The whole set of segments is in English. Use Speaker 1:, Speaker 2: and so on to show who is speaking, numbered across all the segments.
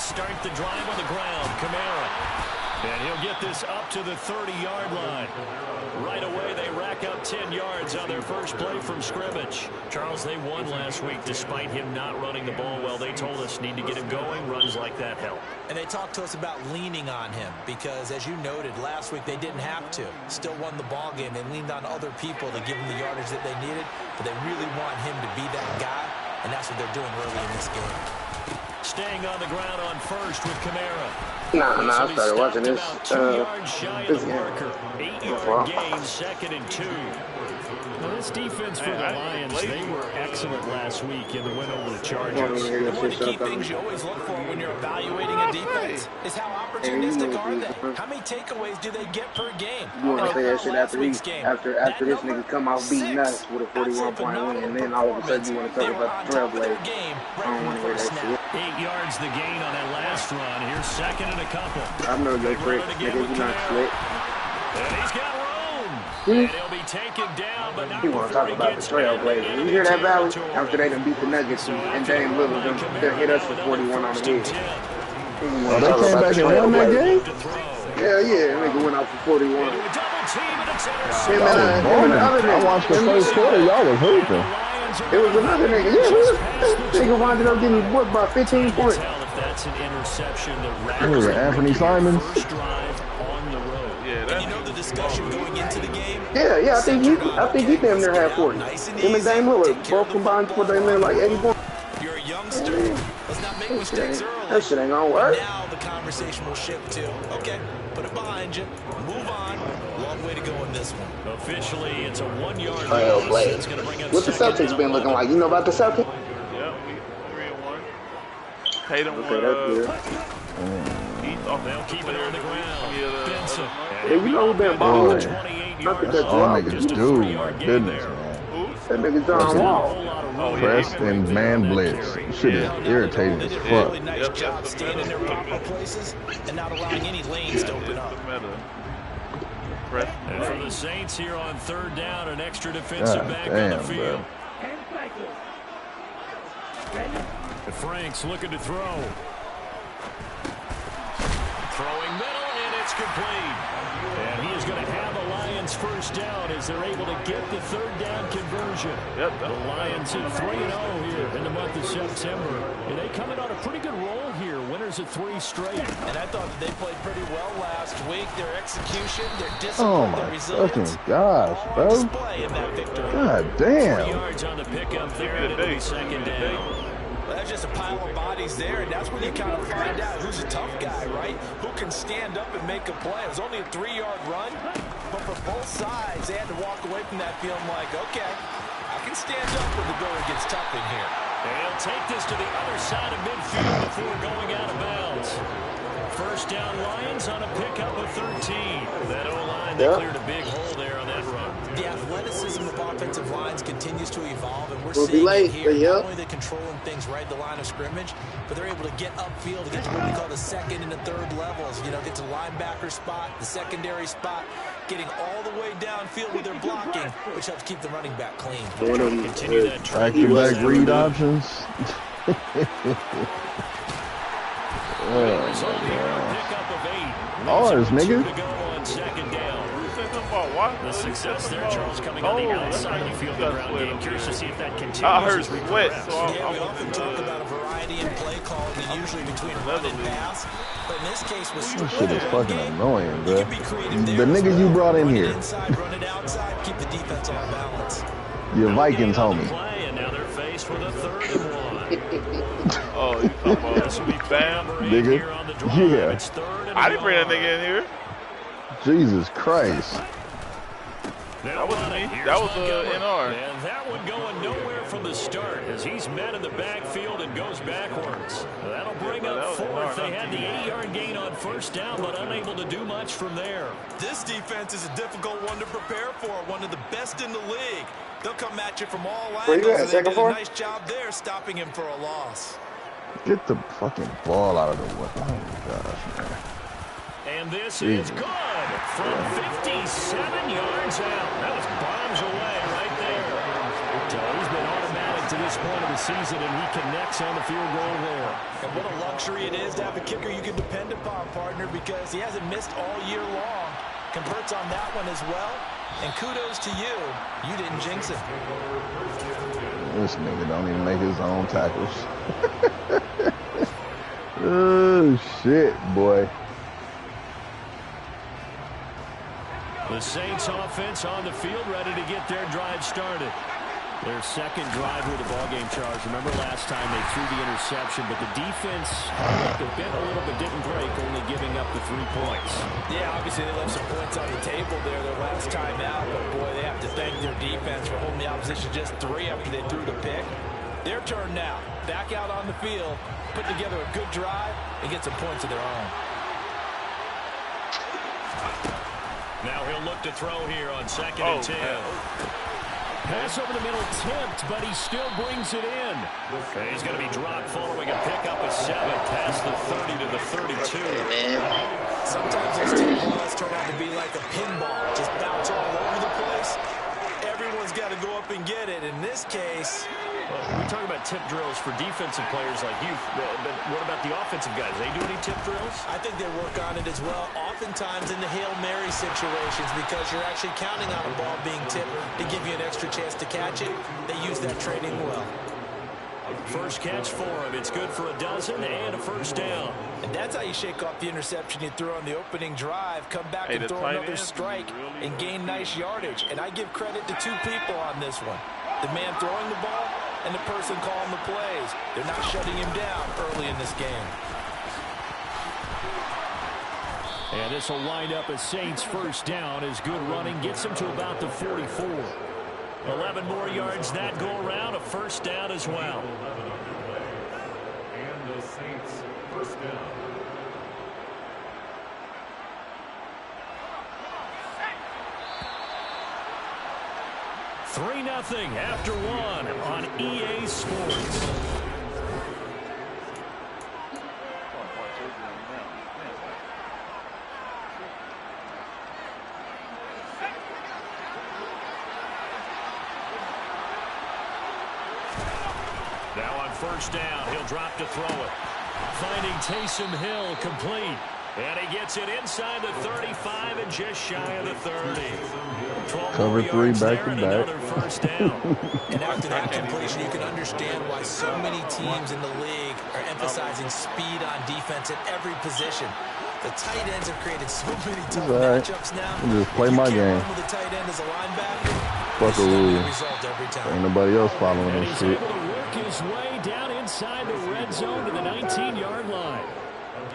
Speaker 1: start the drive on the ground. Kamara. And he'll get this up to the 30-yard line. Right away, they rack up 10 yards on their first play from scrimmage. Charles, they won last week despite him not running the ball well. They told us need to get him going. Runs like that help.
Speaker 2: And they talked to us about leaning on him because, as you noted, last week they didn't have to. Still won the ball game. They leaned on other people to give them the yardage that they needed, but they really want him to be that guy, and that's what they're doing early in this game.
Speaker 1: Staying on the ground on first with Kamara.
Speaker 3: Nah, I started watching this.
Speaker 1: This game. 8-yard gain, 2nd and 2.
Speaker 4: Well, this defense for the Lions, they were excellent last week in the win over the Chargers.
Speaker 2: One of the key things you always look for when you're evaluating a defense is how opportunistic are they? How many takeaways do they get per game?
Speaker 3: You want to say that shit after this nigga come out beating us with a 41-point win, and then all of a sudden you want to talk about the Trailblazers. I don't want to hear that shit.
Speaker 1: 8 yards the gain on that last run. Here's 2nd and a couple.
Speaker 3: I know you're quick. Nigga, you not slick.
Speaker 1: And he's got room. And he'll be taken down, but not
Speaker 3: you want to talk about the Trailblazers. You hear that, Valley? After they done beat the Nuggets and Dame Lillard done hit us for 41 on the head.
Speaker 5: Oh, they came back and won that game?
Speaker 3: Yeah, that nigga went out for 41.
Speaker 5: I watched the first quarter. Y'all was hooping.
Speaker 3: It was another nigga. Yeah, nigga wound up getting booked by 15 points.
Speaker 1: That's an interception that
Speaker 5: was Anthony Simons.
Speaker 2: And you know the discussion going into the game?
Speaker 3: Yeah, I think he damn near had 40. Him and Dame Lillard both combined for damn near like 80 points.
Speaker 2: You're a youngster. Let's not make mistakes early.
Speaker 3: That shit ain't gonna work.
Speaker 2: Now the conversation will shift to, okay, put it behind you, move on. Long way to go in this one.
Speaker 1: Officially, it's a 1-yard
Speaker 3: loss. What the Celtics been looking like? You know about the Celtics?
Speaker 6: Yeah, we 3-1. Paid them
Speaker 1: They'll keep it on the ground. Benson.
Speaker 3: Yeah, you know who been balling?
Speaker 5: That's all niggas do. My goodness, man.
Speaker 3: That nigga John Wall.
Speaker 5: Press and man blitz. Shit is irritating as fuck.
Speaker 2: Really nice job staying in their proper places and not allowing any lanes to open up.
Speaker 1: And for the Saints here on 3rd down, an extra defensive back on the field. Franks looking to throw. Throwing middle, and it's complete. And he is going to have a Lions first down as they're able to get the 3rd down conversion. The Lions at 3-0 here in the month of September. And they come in on a pretty good roll here. Winners at 3 straight.
Speaker 2: And I thought that they played pretty well last week. Their execution, their discipline, their resilience.
Speaker 5: Oh, my gosh, bro.
Speaker 2: Display in that victory.
Speaker 5: God damn.
Speaker 1: 4 yards on the pickup there, and it'll be 2nd down.
Speaker 2: Well, that's just a pile of bodies there, and that's when you kind of find out who's a tough guy, right? Who can stand up and make a play. It was only a 3-yard run, but for both sides, they had to walk away from that feeling like, okay, I can stand up when the going gets tough in here.
Speaker 1: And he'll take this to the other side of midfield before going out of bounds. First down Lions on a pickup of 13. That O-line, they cleared a big hole there on that run.
Speaker 2: The athleticism of offensive lines continues to evolve, and we're
Speaker 3: We'll
Speaker 2: seeing
Speaker 3: late,
Speaker 2: it here.
Speaker 3: but
Speaker 2: Not only they're controlling things right at the line of scrimmage, but they're able to get upfield to get to what we call the 2nd and the 3rd levels. You know, get to linebacker spot, the secondary spot, getting all the way downfield with their blocking, which helps keep the running back clean.
Speaker 1: Continue that trend.
Speaker 5: Back-to-back read options. Ours, nigga.
Speaker 1: The success there, Charles, coming on the outside of the field ground game. Curious to see if that continues.
Speaker 6: I heard sweat, so
Speaker 2: we often talk about a variety in play calling, usually between run and pass. But in this case, with
Speaker 5: this shit is fucking annoying, bro. The nigga you brought in here.
Speaker 2: Run it outside, keep the defense on balance.
Speaker 5: Your Vikings, homie.
Speaker 1: And now they're faced with a 3rd and 1.
Speaker 6: Oh, you talking about this will be Bam?
Speaker 5: Nigga.
Speaker 1: Yeah.
Speaker 6: I didn't bring that nigga in here.
Speaker 5: Jesus Christ.
Speaker 6: That wasn't me. That was NR.
Speaker 1: And that one going nowhere from the start as he's met in the backfield and goes backwards. That'll bring up 4th. They had the 8-yard gain on first down, but unable to do much from there.
Speaker 2: This defense is a difficult one to prepare for, one of the best in the league. They'll come at you from all angles, and they did a nice job there stopping him for a loss.
Speaker 5: Get the fucking ball out of the way. Oh, my gosh, man.
Speaker 1: And this is good from 57 yards out. That was bombs away right there. So he's been automatic
Speaker 4: to this point of the season, and he connects on the field goal there.
Speaker 2: And what a luxury it is to have a kicker you can depend upon, partner, because he hasn't missed all year long. Converts on that one as well. And kudos to you. You didn't jinx it.
Speaker 5: This nigga don't even make his own tackles. Oh, shit, boy.
Speaker 4: The Saints offense on the field, ready to get their drive started. Their second drive with the ballgame, Charles. Remember last time they threw the interception, but the defense bent a little bit, didn't break, only giving up the 3 points.
Speaker 2: Yeah, obviously they left some points on the table there their last time out, but boy, they have to thank their defense for holding the opposition just 3 after they threw the pick. Their turn now. Back out on the field, put together a good drive, and get some points of their own.
Speaker 1: Now he'll look to throw here on 2nd and 10.
Speaker 4: Pass over the middle, tipped, but he still brings it in.
Speaker 1: Okay, he's going to be dropped following a pickup of 7 past the 30 to the 32.
Speaker 2: Sometimes those tip balls turn out to be like a pinball, just bounce all over the place. Everyone's got to go up and get it. In this case,
Speaker 1: we talk about tip drills for defensive players like you, but what about the offensive guys? They do any tip drills?
Speaker 2: I think they work on it as well, oftentimes in the Hail Mary situations, because you're actually counting on a ball being tipped to give you an extra chance to catch it. They use that training well.
Speaker 1: First catch for him. It's good for a dozen and a first down.
Speaker 2: And that's how you shake off the interception you threw on the opening drive, come back and throw another strike and gain nice yardage. And I give credit to 2 people on this one. The man throwing the ball and the person calling the plays. They're not shutting him down early in this game.
Speaker 4: And this will wind up a Saints first down as good running gets him to about the 44.
Speaker 1: 11 more yards that go around, a first down as well.
Speaker 7: And the Saints first down.
Speaker 4: Three 3-0 after 1 on EA Sports.
Speaker 1: Now on first down, he'll drop to throw it.
Speaker 4: Finding Taysom Hill complete.
Speaker 1: And he gets it inside the 35 and just shy of the 30.
Speaker 5: Cover 3 back to back.
Speaker 1: First down.
Speaker 2: And after that completion, you can understand why so many teams in the league are emphasizing speed on defense at every position. The tight ends have created so many tough matchups now.
Speaker 5: I'll just play my game.
Speaker 2: With the tight end as a linebacker,
Speaker 5: fuck a rule.
Speaker 2: every time.
Speaker 5: Ain't nobody else following
Speaker 4: And
Speaker 5: this
Speaker 4: he's
Speaker 5: shit.
Speaker 4: able to work his way down inside the red zone to the 19-yard line.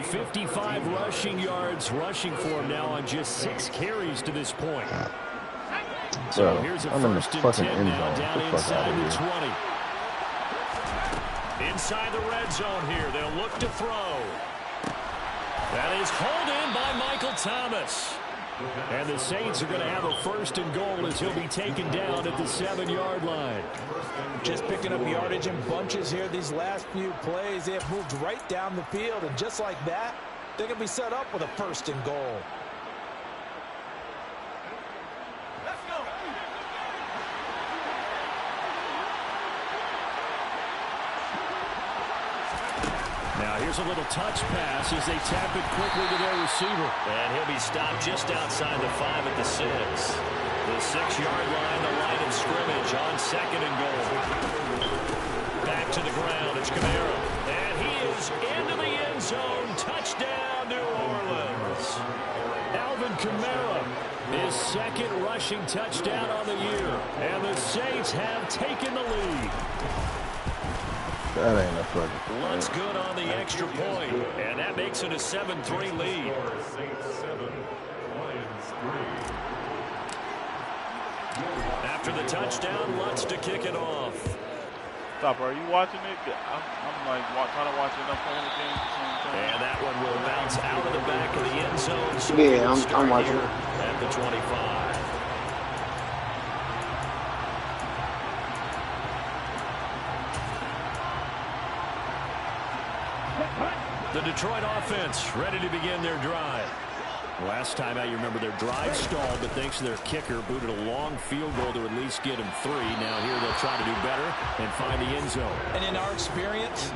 Speaker 4: 55 rushing yards rushing for him now on just 6 carries to this point. So here's a first and 10 now down inside the 20.
Speaker 1: Inside the red zone here. They'll look to throw. That is hauled in by Michael Thomas.
Speaker 4: And the Saints are going to have a first and goal as he'll be taken down at the 7-yard line.
Speaker 2: Just picking up yardage in bunches here these last few plays. They have moved right down the field, and just like that, they're going to be set up with a first and goal.
Speaker 4: Now here's a little touch pass as they tap it quickly to their receiver.
Speaker 1: And he'll be stopped just outside the 5 at the 6. The 6-yard line, the line of scrimmage on second and goal. Back to the ground, it's Kamara. And he is into the end zone. Touchdown, New Orleans.
Speaker 4: Alvin Kamara, his second rushing touchdown on the year. And the Saints have taken the lead.
Speaker 5: That ain't a fucking
Speaker 1: Luntz good on the extra point, and that makes it a 7-3 lead.
Speaker 7: Saints 7, Lions 3.
Speaker 1: After the touchdown, Luntz to kick it off.
Speaker 6: Stop, are you watching it? I'm like trying to watch enough of the games at the same time.
Speaker 1: And that one will bounce out of the back of the end zone. So
Speaker 3: yeah, I'm watching
Speaker 1: at the 25. The Detroit offense ready to begin their drive.
Speaker 4: Last time out, you remember their drive stalled, but thanks to their kicker, booted a long field goal to at least get them 3. Now here they'll try to do better and find the end zone.
Speaker 2: And in our experience,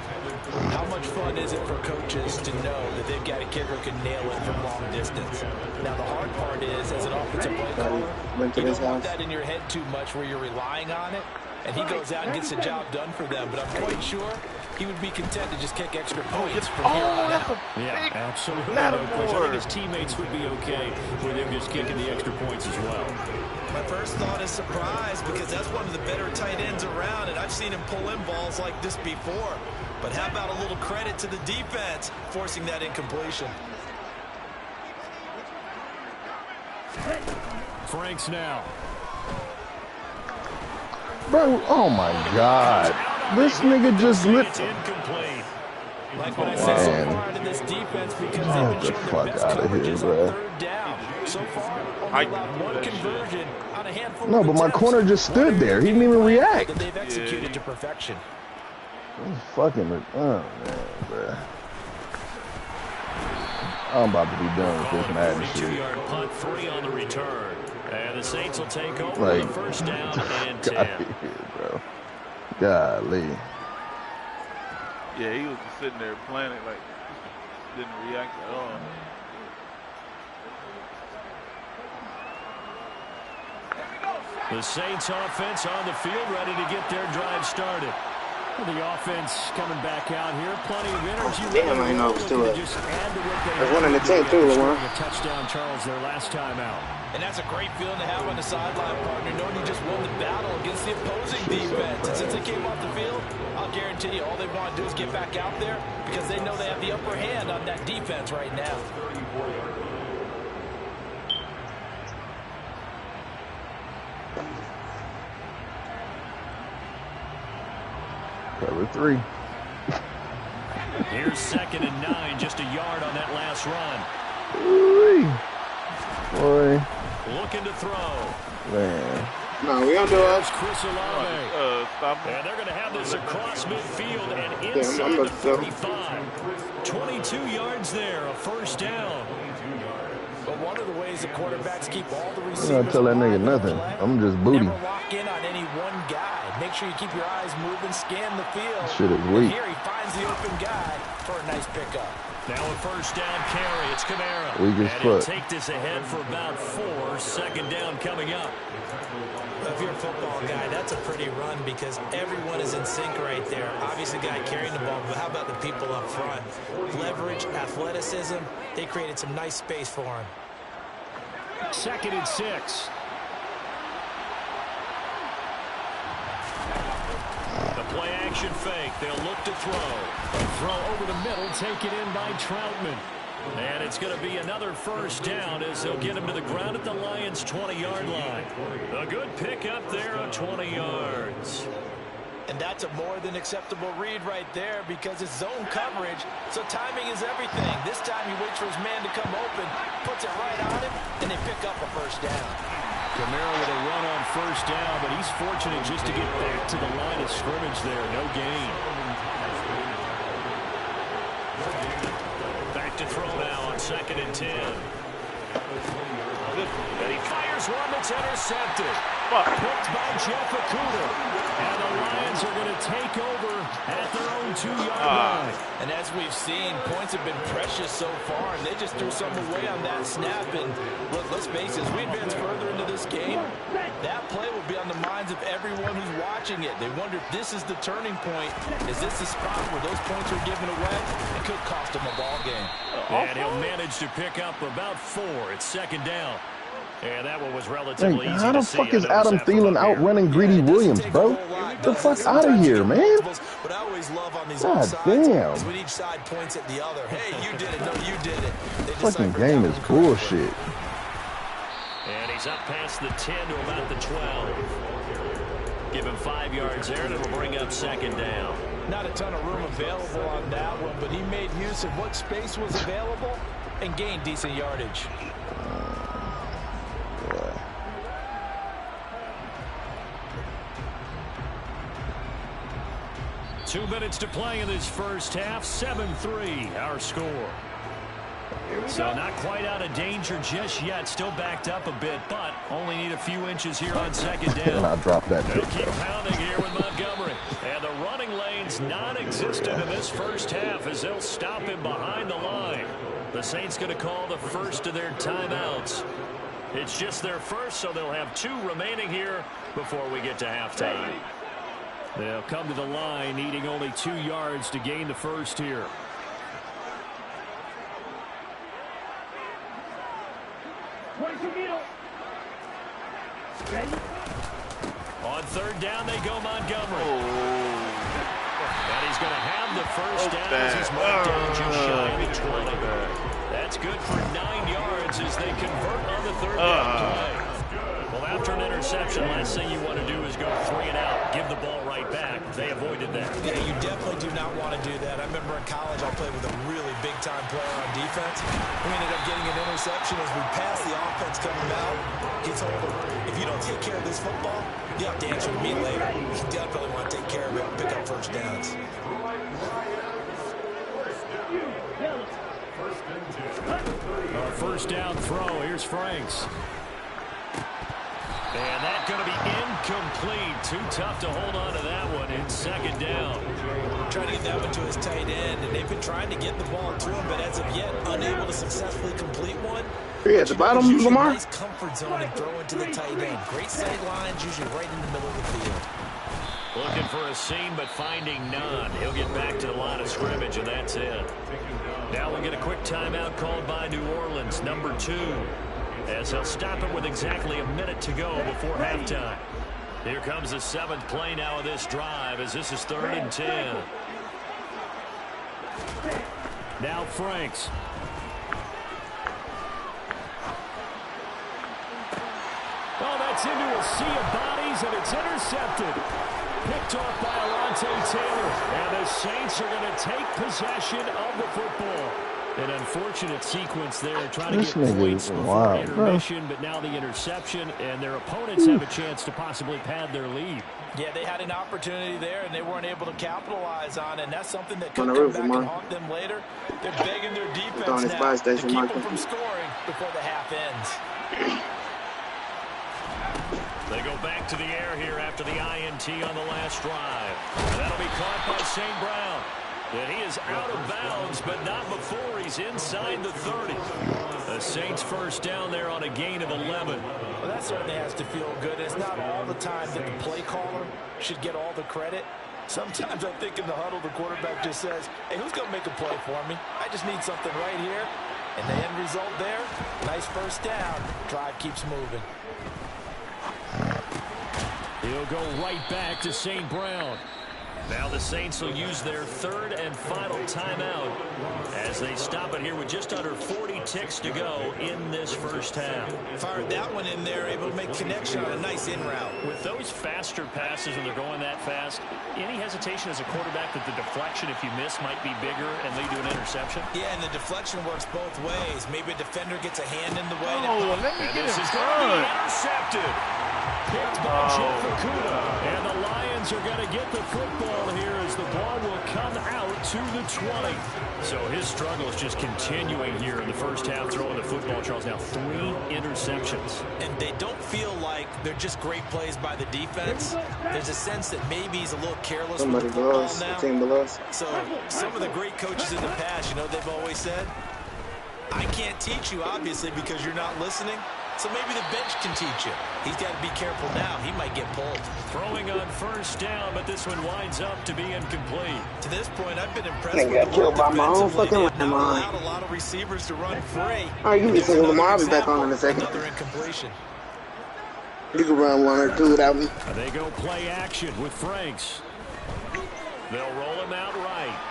Speaker 2: how much fun is it for coaches to know that they've got a kicker who can nail it from long distance? Now the hard part is, as an offensive play caller, you don't want that in your head too much where you're relying on it, and he goes out and gets the job done for them. But I'm quite sure he would be content to just kick extra points from here on out.
Speaker 4: Yeah, absolutely. No question. I think his teammates would be okay with him just kicking the extra points as well.
Speaker 8: My first thought is surprise, because that's one of the better tight ends around, and I've seen him pull in balls like this before. But how about a little credit to the defense forcing that incompletion?
Speaker 4: Franks now.
Speaker 5: Bro, oh my God. This nigga just lit.
Speaker 4: Incomplete.
Speaker 2: Like what I said so far to this defense, because they've been
Speaker 5: Get the
Speaker 2: showing
Speaker 5: fuck
Speaker 2: their best
Speaker 5: out of here,
Speaker 2: coverages
Speaker 5: bro.
Speaker 2: on third down. So far, only allowed one conversion on a handful
Speaker 5: No,
Speaker 2: of
Speaker 5: but my
Speaker 2: attempts.
Speaker 5: corner just stood there. He didn't even react.
Speaker 2: That they've executed to perfection.
Speaker 5: Fucking, oh man, bro. I'm about to be done with this Madden shit.
Speaker 1: 42-yard punt, 3 on the return. And the Saints will take over
Speaker 5: Like,
Speaker 1: the first down and 10.
Speaker 5: God, bro. Golly.
Speaker 6: Yeah, he was just sitting there playing it like didn't react at all.
Speaker 1: The Saints offense on the field, ready to get their drive started.
Speaker 4: The offense coming back out here, plenty of energy.
Speaker 3: Damn, I know it's still a.
Speaker 4: Just add to what they
Speaker 3: There's one in the tank too, Lamar.
Speaker 4: a touchdown, Charles, their last time out.
Speaker 2: And that's a great feeling to have on the sideline, partner, knowing you just won the battle against the opposing defense. And since they came off the field, I'll guarantee you all they want to do is get back out there because they know they have the upper hand on that defense right now.
Speaker 5: Cover 3.
Speaker 1: Here's 2nd and 9, just a yard on that last run.
Speaker 5: Ooh, boy.
Speaker 1: Looking to throw.
Speaker 5: Man.
Speaker 3: No, we don't do it.
Speaker 1: Chris Olave.
Speaker 6: Stop him.
Speaker 1: And they're going to have this across midfield and
Speaker 3: I'm
Speaker 1: inside the
Speaker 3: about to throw.
Speaker 1: 45. 22 yards there, a first down.
Speaker 2: But one of the ways the quarterbacks keep all the receivers.
Speaker 5: I'm not tell that nigga nothing. I'm just booty.
Speaker 2: Never lock in on any one guy. Make sure you keep your eyes moving, scan the field.
Speaker 5: Shit is
Speaker 2: And
Speaker 5: weak.
Speaker 2: here he finds the open guy for a nice pickup.
Speaker 1: Now a first down carry. It's Kamara.
Speaker 5: Weak as
Speaker 1: And he'll
Speaker 5: fuck.
Speaker 1: take this ahead for about 4. Second down coming up.
Speaker 8: If you're a football guy, that's a pretty run because everyone is in sync right there. Obviously, the guy carrying the ball, but how about the people up front? Leverage, athleticism, they created some nice space for him.
Speaker 4: 2nd and 6.
Speaker 1: The play action fake. They'll look to throw.
Speaker 4: Throw over the middle, taken in by Troutman.
Speaker 1: And it's going to be another first down as they'll get him to the ground at the Lions' 20-yard line. A good pickup there of 20 yards.
Speaker 2: And that's a more than acceptable read right there because it's zone coverage, so timing is everything. This time he waits for his man to come open, puts it right on him, and they pick up a first down.
Speaker 4: Kamara with a run on first down, but he's fortunate just to get back to the line of scrimmage there. No gain.
Speaker 1: Back to throw now on 2nd and 10. And he fires one that's intercepted. Picked by Jeff Okudah. And the Lions are going to take over at their own 2-yard line.
Speaker 2: And as we've seen, points have been precious so far, and they just threw some away on that snap. And look, let's face it, as we advance further into this game, that play will be on the minds of everyone who's watching it. They wonder if this is the turning point. Is this the spot where those points are given away? It could cost them a ball game.
Speaker 1: And he'll manage to pick up about 4. It's 2nd down. And that one was relatively easy
Speaker 5: How the
Speaker 1: to see.
Speaker 5: fuck is Adam Thielen outrunning Greedy Williams, bro? Get the fuck out of here, man.
Speaker 8: But I always love on these
Speaker 5: God
Speaker 8: offsides
Speaker 5: damn.
Speaker 8: is when each side points at the other. Hey, you did it. No, you did it. They
Speaker 5: Fucking
Speaker 8: decipher
Speaker 5: game
Speaker 8: that
Speaker 5: is
Speaker 8: one
Speaker 5: bullshit.
Speaker 1: And he's up past the 10 to about the 12. Give him 5 yards there, and it'll bring up 2nd down.
Speaker 2: Not a ton of room available on that one, but he made use of what space was available and gained decent yardage.
Speaker 5: Boy.
Speaker 1: 2 minutes to play in this first half. 7-3, our score. So not quite out of danger just yet. Still backed up a bit, but only need a few inches here on second down.
Speaker 5: And I dropped that
Speaker 1: They'll
Speaker 5: pick,
Speaker 1: keep
Speaker 5: though.
Speaker 1: pounding here with Montgomery. And the running lane's non-existent in this first half as they'll stop him behind the line. The Saints going to call the first of their timeouts. It's just their first, so they'll have 2 remaining here before we get to halftime. They'll come to the line needing only 2 yards to gain the first here. On third down, they go Montgomery. And he's going to have the first down as he's marked down just shy of the 20. That's good for 9 yards as they convert on the third down play. Well, after an interception, last thing you want to do is go 3 and out, give the ball right back. They avoided that.
Speaker 8: Yeah, you definitely do not want to do that. I remember in college I played with a really big-time player on defense. We ended up getting an interception as we passed the offense coming out. He told him, if you don't take care of this football, you have to answer to me later. You definitely want to take care of it and pick up first downs.
Speaker 1: First down throw. Here's Franks. And that's going to be incomplete. Too tough to hold on to that one in second down.
Speaker 8: Trying to get that one to his tight end, and they've been trying to get the ball to him, but as of yet, unable to successfully complete one.
Speaker 3: Here at the bottom, Lamar.
Speaker 8: Nice comfort zone and throw into the tight end. Great sight lines, usually right in the middle of the field.
Speaker 1: Looking for a seam, but finding none. He'll get back to the line of scrimmage, and that's it. Now we'll get a quick timeout called by New Orleans, number 2. As they'll stop it with exactly a minute to go before halftime. Here comes the 7th play now of this drive as this is 3rd and 10. Now Franks. Oh, that's into a sea of bodies, and it's intercepted. Picked off by Alontae Taylor. And the Saints are going to take possession of the football. An unfortunate sequence there, trying to get points before intermission, but now the interception, and their opponents have a chance to possibly pad their lead.
Speaker 8: Yeah, they had an opportunity there, and they weren't able to capitalize on it, and that's something that could come back and haunt them later. They're begging their defense now to keep them from scoring before the half ends.
Speaker 1: They go back to the air here after the INT on the last drive. And that'll be caught by St. Brown. And he is out of bounds, but not before he's inside the 30. The Saints first down there on a gain of 11.
Speaker 8: Well, that certainly has to feel good. It's not all the time that the play caller should get all the credit. Sometimes I think in the huddle, the quarterback just says, hey, who's going to make a play for me? I just need something right here. And the end result there, nice first down. Drive keeps moving.
Speaker 1: He'll go right back to St. Brown. Now the Saints will use their 3rd and final timeout as they stop it here with just under 40 ticks to go in this first half.
Speaker 8: Fired that one in there, able to make connection on a nice in route.
Speaker 1: With those faster passes when they're going that fast, any hesitation as a quarterback that the deflection, if you miss, might be bigger and lead to an interception?
Speaker 8: Yeah, and the deflection works both ways. Maybe a defender gets a hand in the way.
Speaker 6: Oh, let me get
Speaker 1: this is going to be intercepted. Picked by Jeff Okudah. And the Lions are going to get the football here as the ball will come out to the 20. So his struggle is just continuing here in the first half, throwing the football. Charles, now 3 interceptions.
Speaker 8: And they don't feel like they're just great plays by the defense. There's a sense that maybe he's a little careless with the football now.
Speaker 3: Team below us.
Speaker 8: So some of the great coaches in the past, you know, they've always said, I can't teach you, obviously, because you're not listening. So maybe the bench can teach you. He's got to be careful now. He might get pulled.
Speaker 1: Throwing on first down, but this one winds up to be incomplete.
Speaker 8: To this point, I've been impressed
Speaker 3: with the work defensively. They have not allowed
Speaker 8: a lot of receivers to run free.
Speaker 3: All right, give me a second, Lamar. I'll be back on in a second.
Speaker 8: Another incompletion.
Speaker 3: You can run 1 or 2 without me.
Speaker 1: They go play action with Franks. They'll roll him out right.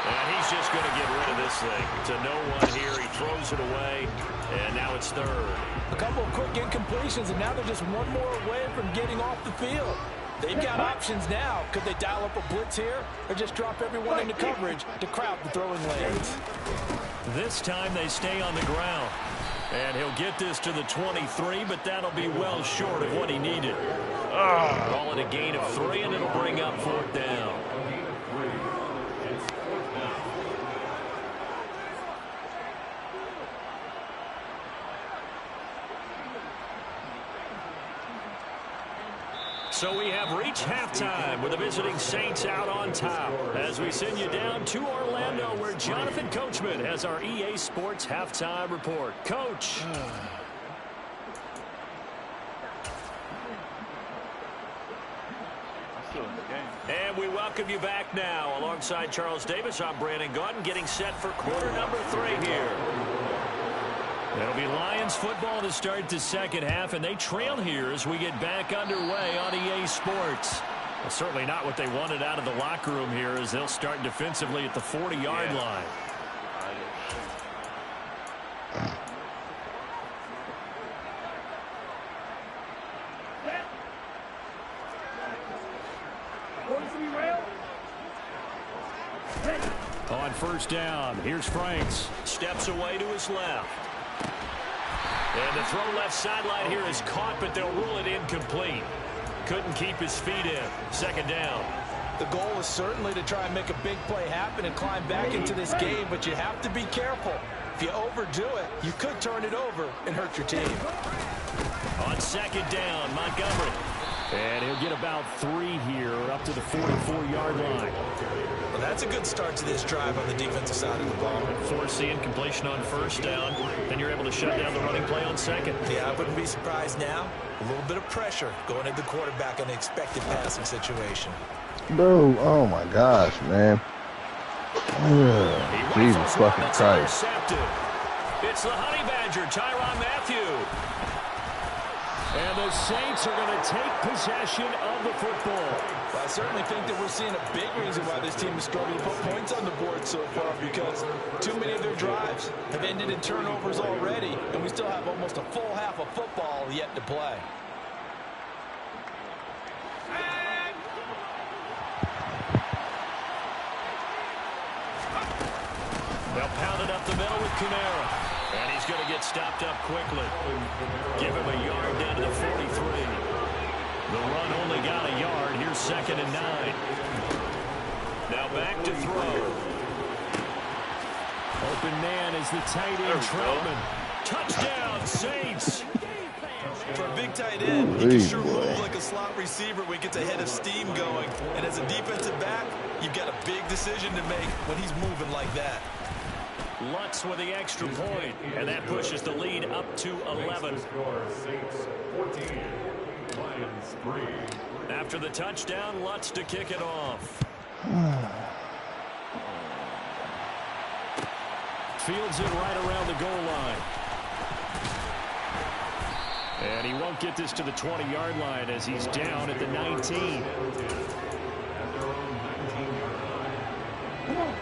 Speaker 1: And he's just going to get rid of this thing to no one here. He throws it away, and now it's 3rd.
Speaker 8: A couple of quick incompletions, and now they're just one more away from getting off the field. They've got options now. Could they dial up a blitz here or just drop everyone into coverage to crowd the throwing lanes?
Speaker 1: This time they stay on the ground. And he'll get this to the 23, but that'll be well short of what he needed. Call it a gain of 3, and it'll bring up 4th down. So we have reached halftime with the visiting Saints out on top as we send you down to Orlando where Jonathan Coachman has our EA Sports halftime report. Coach. And we welcome you back now. Alongside Charles Davis, I'm Brandon Gaudin getting set for quarter number 3 here. It'll be Lions football to start the second half, and they trail here as we get back underway on EA Sports. Well, certainly not what they wanted out of the locker room here as they'll start defensively at the 40-yard line. On first down, here's Franks. Steps away to his left. And the throw left sideline here is caught, but they'll rule it incomplete. Couldn't keep his feet in. Second down.
Speaker 2: The goal is certainly to try and make a big play happen and climb back into this game, but you have to be careful. If you overdo it, you could turn it over and hurt your team.
Speaker 1: On second down, Montgomery. And he'll get about 3 here up to the 44-yard line.
Speaker 8: Well, that's a good start to this drive on the defensive side of the ball.
Speaker 1: Forcing completion on first down. Then you're able to shut down the running play on second.
Speaker 8: Yeah, I wouldn't be surprised now. A little bit of pressure going at the quarterback in an expected passing situation.
Speaker 5: Bro, oh my gosh, man. Jesus fucking Christ.
Speaker 1: It's the Honey Badger, Tyrann Mathieu. And the Saints are going to take possession of the football.
Speaker 2: Well, I certainly think that we're seeing a big reason why this team is struggling to put points on the board so far, because too many of their drives have ended in turnovers already, and we still have almost a full half of football yet to play.
Speaker 1: They'll pound it up the middle with Kamara. And he's going to get stopped up quickly. Give him a yard down to the 43. The run only got a yard. Here's 2nd and 9. Now back to throw. Open man is the tight end, Troutman. Touchdown, Saints.
Speaker 2: For a big tight end, he can sure move like a slot receiver when he gets a head of steam going. And as a defensive back, you've got a big decision to make when he's moving like that.
Speaker 1: Lutz with the extra point, and that pushes the lead up to 11. After the touchdown, Lutz to kick it off. Fields it right around the goal line. And he won't get this to the 20-yard line as he's down at the 19.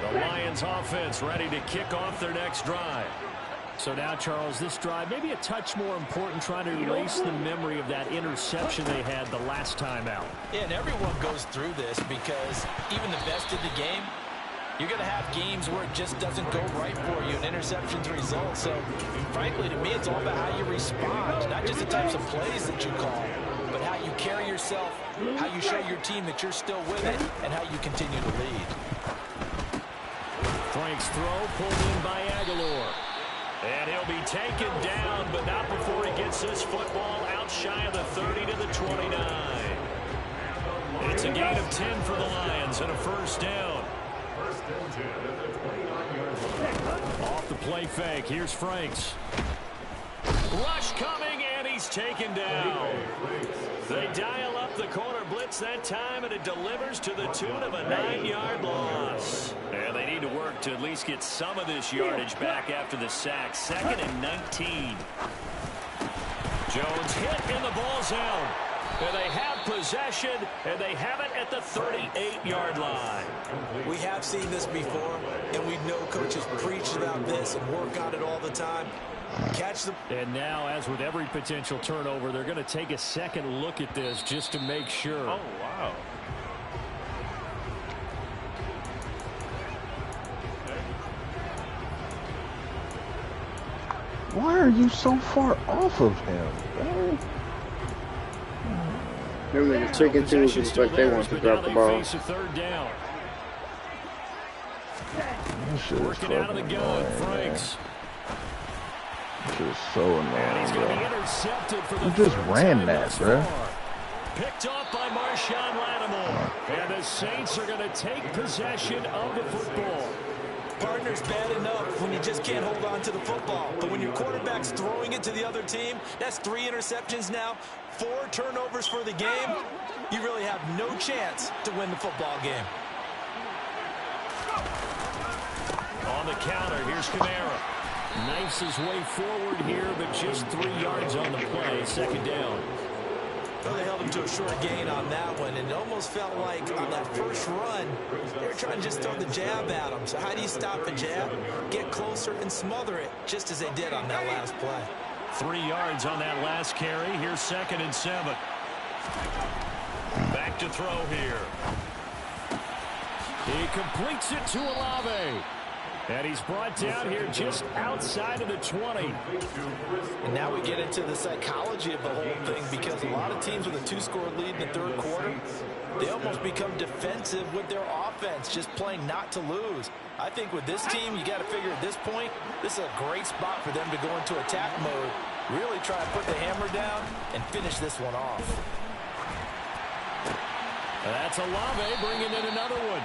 Speaker 1: The Lions offense ready to kick off their next drive. So now, Charles, this drive maybe a touch more important, trying to erase the memory of that interception they had the last time out.
Speaker 2: Yeah, and everyone goes through this because even the best of the game, you're going to have games where it just doesn't go right for you, and interceptions result. So, frankly, to me, it's all about how you respond, not just the types of plays that you call, but how you carry yourself, how you show your team that you're still with it, and how you continue to lead.
Speaker 1: Frank's throw pulled in by Aguilar. And he'll be taken down, but not before he gets this football out shy of the 30 to the 29. It's a gain of 10 for the Lions and a first down. Off the play fake, here's Franks. Rush coming, and he's taken down. They dial up the corner blitz that time, and it delivers to the tune of a 9-yard loss. And they need to work to at least get some of this yardage back after the sack. 2nd and 19. Jones hit, and the ball's out. And they have possession, and they have it at the 38-yard line.
Speaker 8: We have seen this before, and we know coaches preach about this and work on it all the time. Catch them.
Speaker 1: And now, as with every potential turnover, they're going to take a second look at this just to make sure.
Speaker 6: Oh, wow.
Speaker 5: Why are you so far off of him, bro?
Speaker 3: Remember the chicken too, it's like they want to drop the ball.
Speaker 1: Third down.
Speaker 5: Working
Speaker 1: out of the gun, Franks.
Speaker 5: This is so annoying,
Speaker 1: And he's going to be
Speaker 5: bro.
Speaker 1: intercepted for the
Speaker 5: You just ran that, bro.
Speaker 1: picked off by Marshawn Lattimore. And the Saints are going to take possession of the football.
Speaker 8: Partner's bad enough when you just can't hold on to the football. But when your quarterback's throwing it to the other team, that's 3 interceptions now, 4 turnovers for the game. You really have no chance to win the football game.
Speaker 1: On the counter, here's Kamara.
Speaker 4: Knifes his way forward here, but just 3 yards on the play. Second down.
Speaker 8: Well, they held him to a short gain on that one, and it almost felt like on that first run, they were trying to just throw the jab at him. So how do you stop a jab? Get closer and smother it, just as they did on that last play.
Speaker 1: 3 yards on that last carry. Here's 2nd and 7. Back to throw here.
Speaker 4: He completes it to Olave. And he's brought down here just outside of the 20.
Speaker 8: And now we get into the psychology of the whole thing, because a lot of teams with a 2-score lead in the third quarter, they almost become defensive with their offense, just playing not to lose. I think with this team, you got to figure at this point, this is a great spot for them to go into attack mode, really try and put the hammer down and finish this one off.
Speaker 1: That's Olave bringing in another one.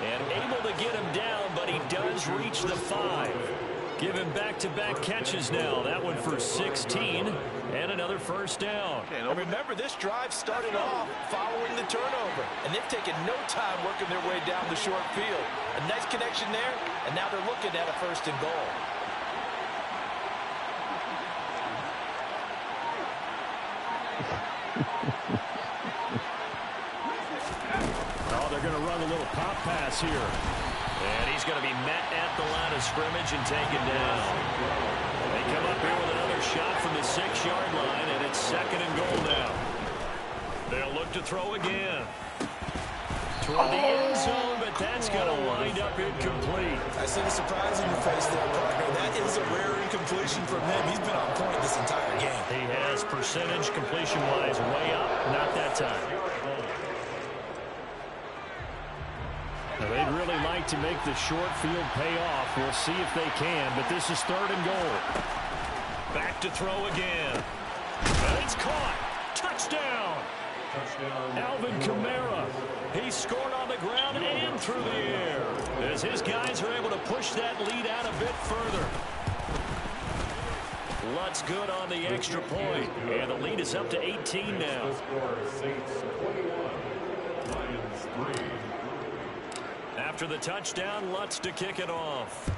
Speaker 1: And able to get him down, but he does reach the 5. Give him back-to-back catches now. That one for 16 and another first down.
Speaker 8: And remember, this drive started off following the turnover, and they've taken no time working their way down the short field. A nice connection there, and now they're looking at a 1st and goal.
Speaker 1: They're going to run a little pop pass here. And he's going to be met at the line of scrimmage and taken down. They come up here with another shot from the 6-yard line, and it's 2nd and goal now. They'll look to throw again. Toward the end zone, but that's going to wind up incomplete.
Speaker 8: I see the surprise in your face there, partner. That is a rare incompletion from him. He's been on point this entire game.
Speaker 1: He has percentage completion-wise way up, not that time. They'd really like to make the short field pay off. We'll see if they can, but this is 3rd and goal. Back to throw again. And it's caught. Touchdown. Alvin Kamara. He scored on the ground and through the air, as his guys are able to push that lead out a bit further. Lutz good on the extra point, and the lead is up to 18 now. After the touchdown, Lutz to kick it off.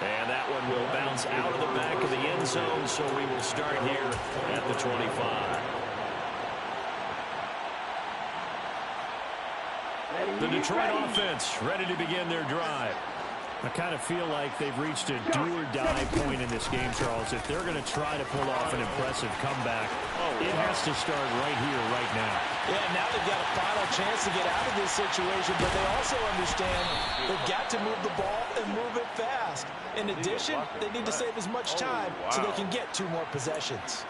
Speaker 1: And that one will bounce out of the back of the end zone, so we will start here at the 25. The Detroit offense ready to begin their drive. I kind of feel like they've reached a do-or-die point in this game, Charles. If they're going to try to pull off an impressive comeback, it has to start right here, right now.
Speaker 8: Yeah, now they've got a final chance to get out of this situation, but they also understand they've got to move the ball and move it fast. In addition, they need to save as much time so they can get 2 more possessions.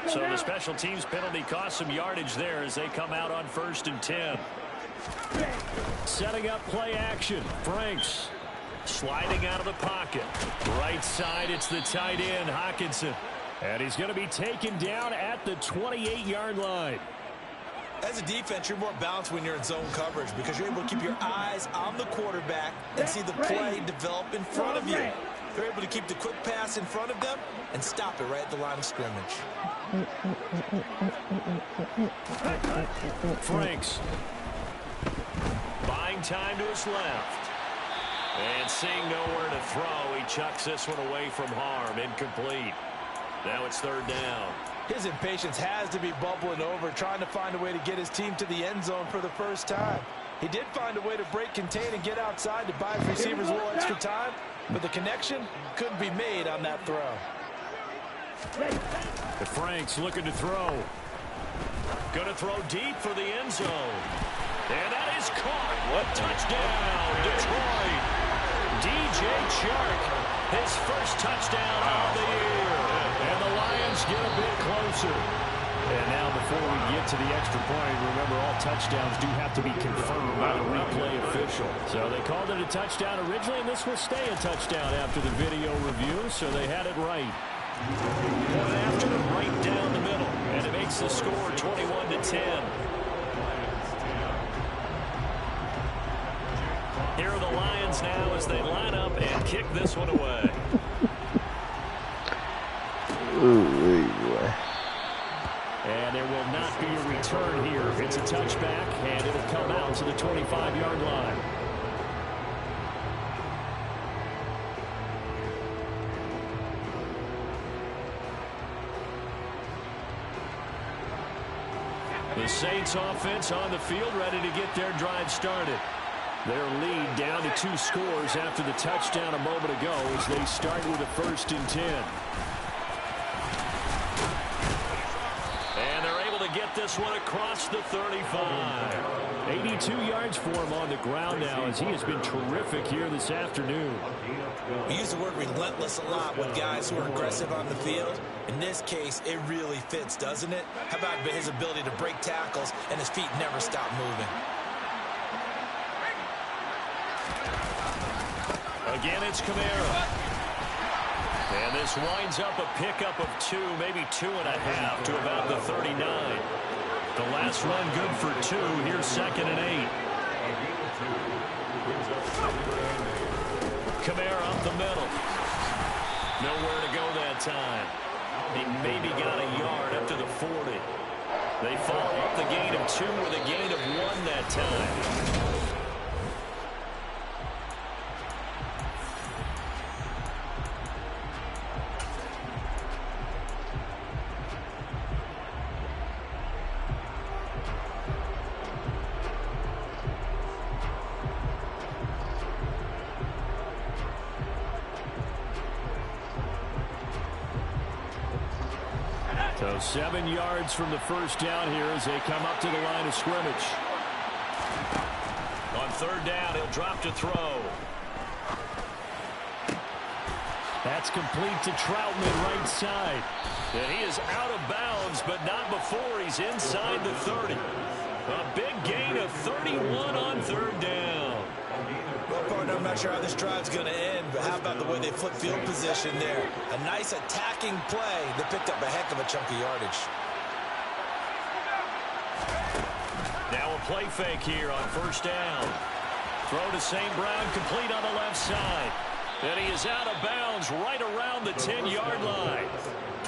Speaker 1: So the special teams penalty cost some yardage there as they come out on 1st and 10. Setting up play action. Franks sliding out of the pocket. Right side, it's the tight end, Hockenson. And he's going to be taken down at the 28-yard line.
Speaker 8: As a defense, you're more balanced when you're in zone coverage because you're able to keep your eyes on the quarterback and see the play develop in front of you. You're able to keep the quick pass in front of them and stop it right at the line of scrimmage.
Speaker 1: Franks buying time to his left. And seeing nowhere to throw, he chucks this one away from harm. Incomplete. Now it's 3rd down.
Speaker 8: His impatience has to be bubbling over, trying to find a way to get his team to the end zone for the first time. He did find a way to break contain and get outside to buy his receivers a little extra time, but the connection couldn't be made on that throw.
Speaker 1: The Franks looking to throw. Going to throw deep for the end zone. And that is caught. What touchdown, Detroit. DJ Chark, his first touchdown of the year. And the Lions get a bit closer. And now before we get to the extra point, remember all touchdowns do have to be confirmed by the replay official.
Speaker 4: official. So they called it a touchdown originally, and this will stay a touchdown after the video review, so they had it right. Going after them right down the middle, and it makes the score 21-10. Here are the Lions now as they line up and kick this one away. And there will not be a return here. It's a touchback, and it'll come out to the 25-yard line. The Saints offense on the field, ready to get their drive started. Their lead down to 2 scores after the touchdown a moment ago as they start with a 1st and 10. And they're able to get this one across the 35. 82 yards for him on the ground now as he has been terrific here this afternoon.
Speaker 8: We use the word relentless a lot with guys who are aggressive on the field. In this case, it really fits, doesn't it? How about his ability to break tackles and his feet never stop moving?
Speaker 1: Again, it's Kamara. And this winds up a pickup of 2, maybe 2.5 to about the 39. The last run good for 2. Here's 2nd and 8. Kamara up the middle. Nowhere to go that time. He maybe got a yard up to the 40. They follow up the gain of 2 with a gain of 1 that time. So 7 yards from the first down here as they come up to the line of scrimmage. On 3rd down, he'll drop to throw. That's complete to Troutman right side. And he is out of bounds, but not before he's inside the 30. A big gain of 31 on 3rd down.
Speaker 8: Well, partner, I'm not sure how this drive's going to end, but how about the way they flip field position there? A nice attacking play that picked up a heck of a chunk of yardage.
Speaker 1: Now a play fake here on 1st down. Throw to St. Brown, complete on the left side. And he is out of bounds right around the 10-yard line.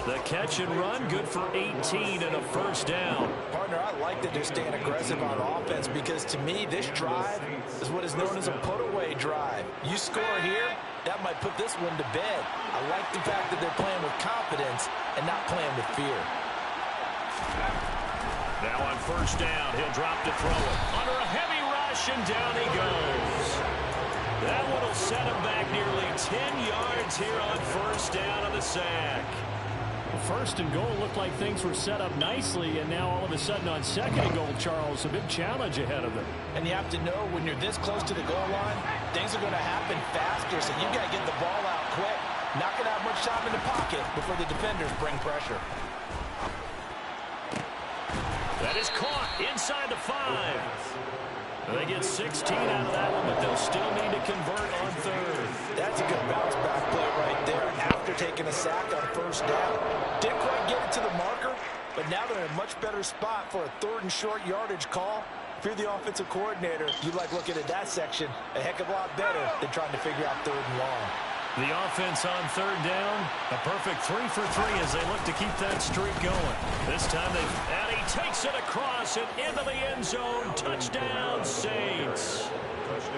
Speaker 1: The catch and run, good for 18 and a 1st down.
Speaker 8: Partner, I like that they're staying aggressive on offense because to me, this drive is what is known as a put-away drive. You score here, that might put this one to bed. I like the fact that they're playing with confidence and not playing with fear.
Speaker 1: Now on 1st down, he'll drop to throw it. Under a heavy rush, and down he goes. That one will set him back nearly 10 yards here on 1st down on the sack.
Speaker 4: 1st and goal looked like things were set up nicely, and now all of a sudden on 2nd and goal, Charles, a big challenge ahead of them.
Speaker 8: And you have to know when you're this close to the goal line, things are going to happen faster, so you got to get the ball out quick. Not going to have much time in the pocket before the defenders bring pressure.
Speaker 1: That is caught inside the 5. They get 16 out of that one, but they'll still need to convert on 3rd.
Speaker 8: That's a good bounce back play right there after taking a sack on 1st down. Didn't quite get it to the marker, but now they're in a much better spot for a 3rd and short yardage call. If you're the offensive coordinator, you like looking at that section a heck of a lot better than trying to figure out 3rd and long.
Speaker 1: The offense on 3rd down, a perfect 3 for 3 as they look to keep that streak going. This time and he takes it across and into the end zone. Touchdown, Saints.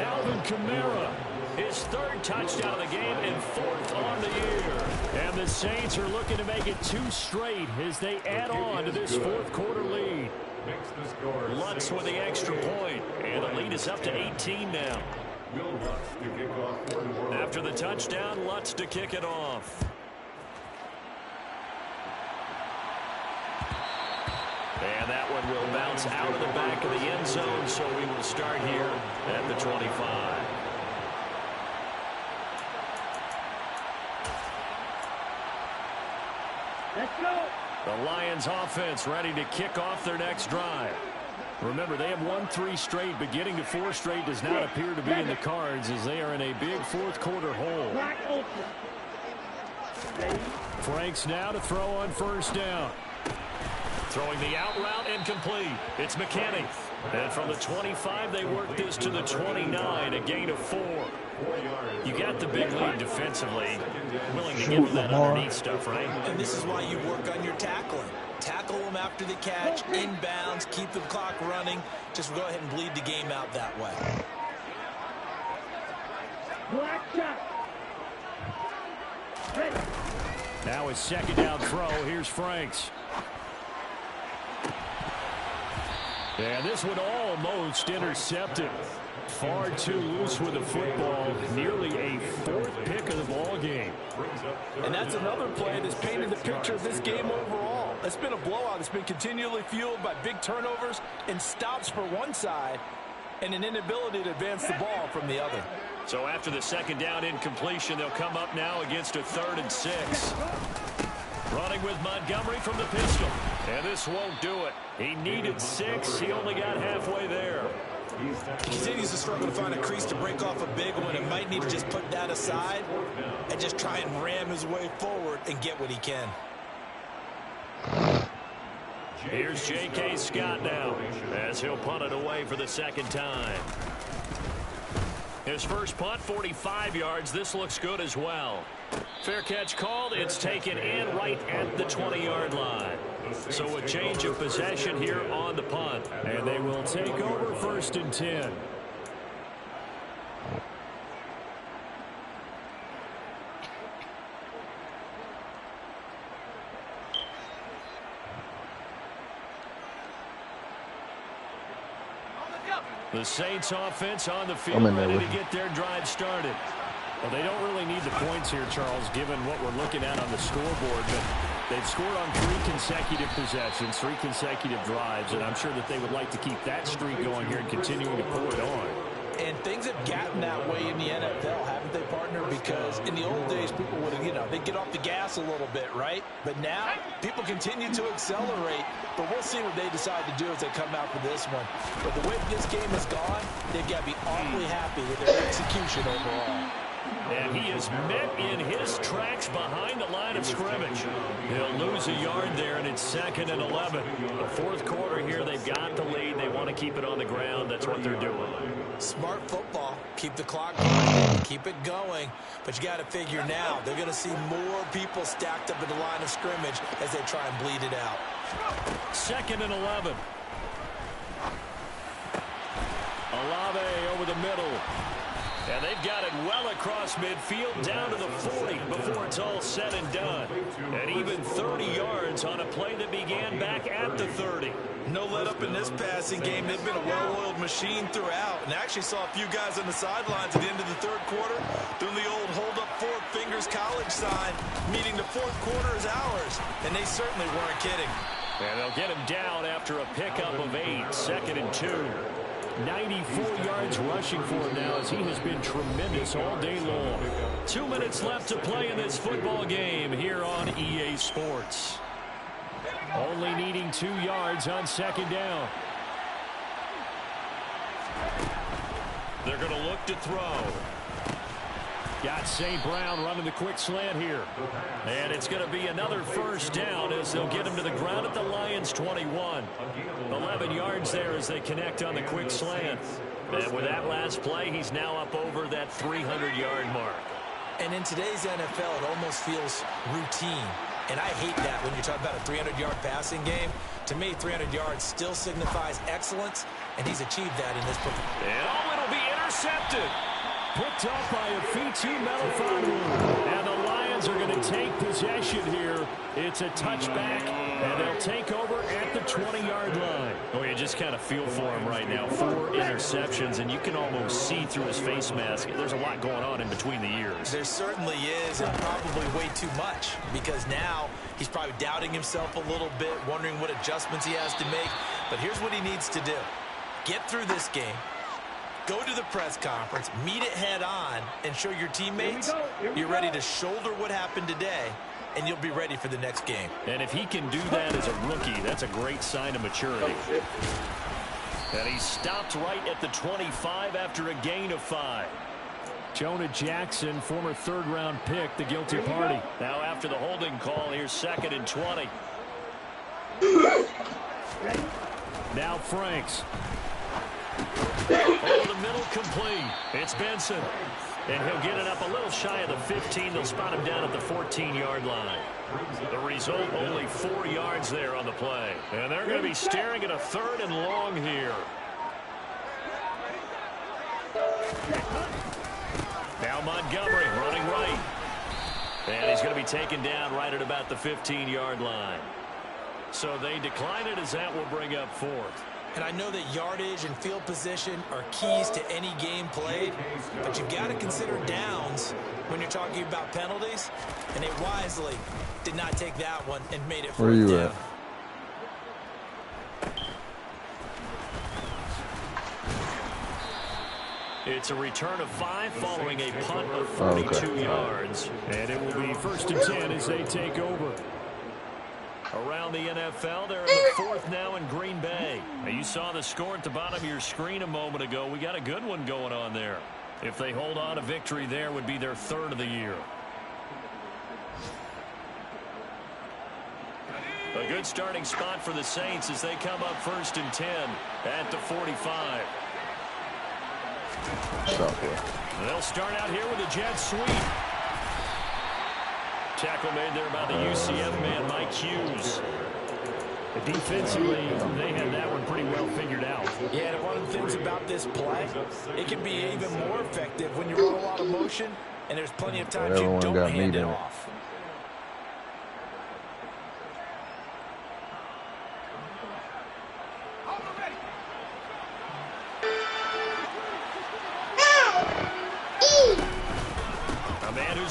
Speaker 1: Alvin Kamara, his 3rd touchdown of the game and 4th on the year. And the Saints are looking to make it 2 straight as they add on to this 4th quarter lead. Lutz with the extra point, and the lead is up to 18 now. After the touchdown, Lutz to kick it off. And that one will bounce out of the back of the end zone, so we will start here at the 25.
Speaker 9: Let's go.
Speaker 1: The Lions offense ready to kick off their next drive.
Speaker 4: Remember, they have won 3 straight, but getting to 4 straight does not appear to be in the cards as they are in a big fourth-quarter hole. Franks now to throw on first down. Throwing the out route and complete. It's McKinney. And from the 25, they work this to the 29, a gain of 4. You got the big lead defensively. Willing to give them that underneath stuff, right?
Speaker 8: And this is why you work on your tackling. Tackle them after the catch, inbounds, keep the clock running. Just go ahead and bleed the game out that way.
Speaker 4: Now his second down throw. Here's Franks. And this one almost intercepted. Far too loose with the football. Nearly a 4th pick of the ball game.
Speaker 2: And that's another play that's painted the picture of this game overall. It's been a blowout. It's been continually fueled by big turnovers and stops for one side and an inability to advance the ball from the other.
Speaker 1: So after the second down incompletion, they'll come up now against a 3rd and 6. Running with Montgomery from the pistol. And this won't do it. He needed 6. He only got halfway there.
Speaker 8: Continues to struggle to find a crease to break off a big one and might need to just put that aside and just try and ram his way forward and get what he can.
Speaker 1: Here's J.K. Scott now as he'll punt it away for the second time. His first punt, 45 yards. This looks good as well. Fair catch called. It's taken in right at the 20-yard line. So a change of possession here on the punt.
Speaker 4: And they will take over 1st and 10. The Saints offense on the field ready to get their drive started. Well, they don't really need the points here, Charles, given what we're looking at on the scoreboard. But they've scored on 3 consecutive possessions, 3 consecutive drives, and I'm sure that they would like to keep that streak going here and continuing to pour it on.
Speaker 8: And things have gotten that way in the NFL, haven't they, partner? Because in the old days, people would have, they'd get off the gas a little bit, right? But now, people continue to accelerate. But we'll see what they decide to do as they come out for this one. But the way this game has gone, they've got to be awfully happy with their execution overall.
Speaker 1: And he is met in his tracks behind the line of scrimmage. He'll lose a yard there, and it's 2nd and 11. The 4th quarter here, they've got the lead. They want to keep it on the ground. That's what they're doing.
Speaker 8: Smart football. Keep the clock going. Keep it going. But you got to figure now, they're going to see more people stacked up at the line of scrimmage as they try and bleed it out.
Speaker 1: 2nd and 11. Olave over the middle. And they've got it well across midfield down to the 40 before it's all said and done. And even 30 yards on a play that began back at the 30.
Speaker 2: No let up in this passing game. They've been a well-oiled machine throughout. And actually saw a few guys on the sidelines at the end of the 3rd quarter doing the old hold up 4 fingers college sign, meaning the 4th quarter is ours. And they certainly weren't kidding.
Speaker 1: And they'll get him down after a pickup of 8, 2nd and 2.
Speaker 4: 94 yards rushing for him now as he has been tremendous all day long.
Speaker 1: 2 minutes left to play in this football game here on EA Sports.
Speaker 4: Only needing 2 yards on 2nd down.
Speaker 1: They're going to look to throw.
Speaker 4: Got St. Brown running the quick slant here.
Speaker 1: And it's going to be another first down as they'll get him to the ground at the Lions' 21. 11 yards there as they connect on the quick slant. And with that last play, he's now up over that 300-yard mark.
Speaker 8: And in today's NFL, it almost feels routine. And I hate that when you're talking about a 300-yard passing game. To me, 300 yards still signifies excellence, and he's achieved that in this performance.
Speaker 1: And it'll be intercepted.
Speaker 4: Picked up by a Fitu Melifonwu. And the Lions are going to take possession here. It's a touchback, and they'll take over at the 20-yard line.
Speaker 1: Oh, you just kind of feel for him right now. 4 interceptions, and you can almost see through his face mask. There's a lot going on in between the ears.
Speaker 8: There certainly is, and probably way too much, because now he's probably doubting himself a little bit, wondering what adjustments he has to make. But here's what he needs to do. Get through this game. Go to the press conference, meet it head on, and show your teammates you're ready to shoulder what happened today, and you'll be ready for the next game.
Speaker 1: And if he can do that as a rookie, that's a great sign of maturity. And he stopped right at the 25 after a gain of 5.
Speaker 4: Jonah Jackson, former third-round pick, the guilty party.
Speaker 1: Now after the holding call, here's 2nd and 20.
Speaker 4: Now Franks.
Speaker 1: Over the middle, complete. It's Benson. And he'll get it up a little shy of the 15. They'll spot him down at the 14-yard line. The result, only 4 yards there on the play. And they're going to be staring at a 3rd and long here. Now Montgomery running right. And he's going to be taken down right at about the 15-yard line. So they decline it as that will bring up 4th.
Speaker 8: And I know that yardage and field position are keys to any game played, but you've got to consider downs when you're talking about penalties, and they wisely did not take that one and made it 4th down.
Speaker 5: Where you at?
Speaker 1: It's a return of 5 following a punt of 42 yards.
Speaker 4: And it will be 1st and 10 as they take over.
Speaker 1: Around the NFL, they're in the 4th now in Green Bay. Now, you saw the score at the bottom of your screen a moment ago. We got a good one going on there. If they hold on, a victory there would be their 3rd of the year. A good starting spot for the Saints as they come up 1st and 10 at the 45. They'll start out here with a jet sweep. Tackle made there by the UCF man, Mike Hughes.
Speaker 4: Defensively, they had that one pretty well figured out.
Speaker 2: Yeah, and one of the things about this play, it can be even more effective when you run a lot of motion, and there's plenty of times you don't hand it off.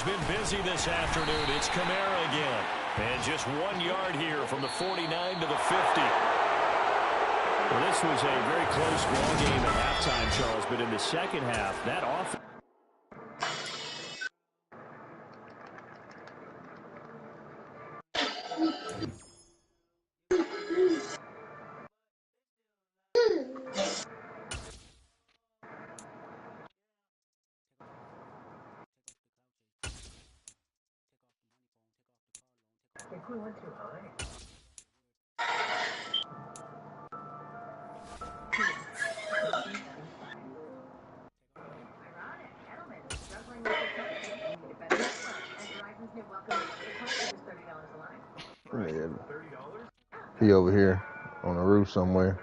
Speaker 1: Been busy this afternoon. It's Kamara again. And just 1 yard here from the 49 to the 50.
Speaker 4: Well, this was a very close ball game at halftime, Charles, but in the second half, that offense.
Speaker 9: We went too high.
Speaker 5: He over here on the roof somewhere.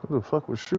Speaker 5: Who the fuck was shooting?